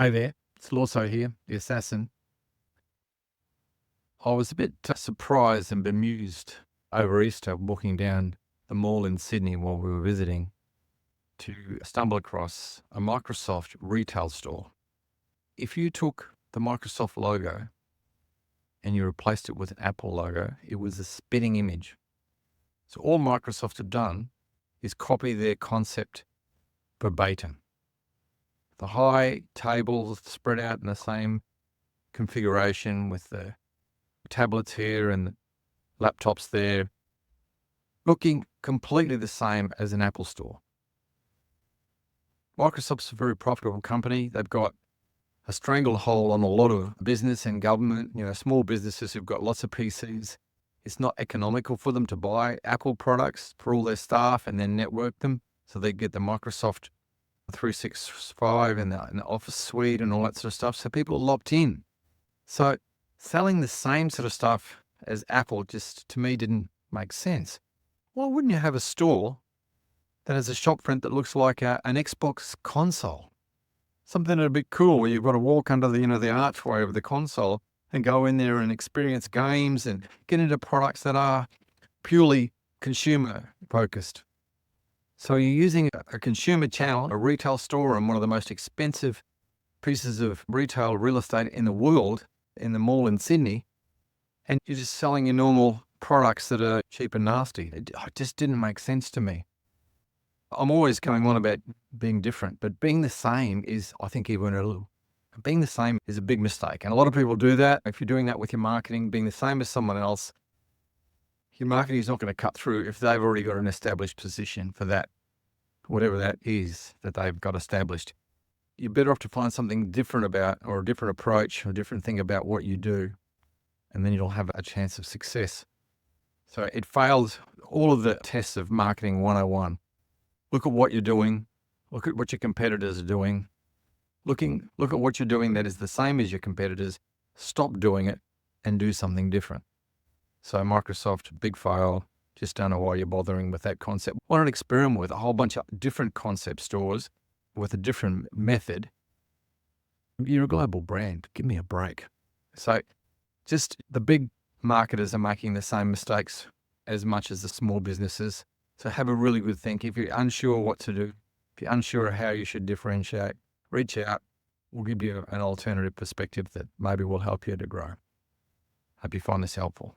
Hey there, it's Loro here, the assassin. I was a bit surprised and bemused over Easter walking down the mall in Sydney while we were visiting to stumble across a Microsoft retail store. If you took the Microsoft logo and you replaced it with an Apple logo, it was a spitting image. So all Microsoft have done is copy their concept verbatim. The high tables spread out in the same configuration with the tablets here and the laptops there, looking completely the same as an Apple store. Microsoft's a very profitable company. They've got a stranglehold on a lot of business and government, small businesses who've got lots of PCs. It's not economical for them to buy Apple products for all their staff and then network them. So they get the Microsoft 365 and the Office suite and all that sort of stuff. So people are locked in. So selling the same sort of stuff as Apple just, to me, didn't make sense. Why wouldn't you have a store that has a shop front that looks like an Xbox console? Something a bit cool where you've got to walk under the archway of the console and go in there and experience games and get into products that are purely consumer focused. So you're using a consumer channel, a retail store, and one of the most expensive pieces of retail real estate in the world, in the mall in Sydney, and you're just selling your normal products that are cheap and nasty. It just didn't make sense to me. I'm always going on about being different, but being the same is, I think, being the same is a big mistake. And a lot of people do that. If you're doing that with your marketing, being the same as someone else, your marketing is not going to cut through if they've already got an established position for that, whatever that is that they've got established. You're better off to find something different about, or a different approach, or a different thing about what you do, and then you'll have a chance of success. So it failed all of the tests of marketing 101. Look at what you're doing. Look at what your competitors are doing. Look at what you're doing that is the same as your competitors. Stop doing it and do something different. So Microsoft, big fail. Just don't know why you're bothering with that concept. Why not experiment with a whole bunch of different concept stores with a different method? You're a global brand. Give me a break. So just the big marketers are making the same mistakes as much as the small businesses. So have a really good think. If you're unsure what to do, if you're unsure how you should differentiate, reach out. We'll give you an alternative perspective that maybe will help you to grow. Hope you find this helpful.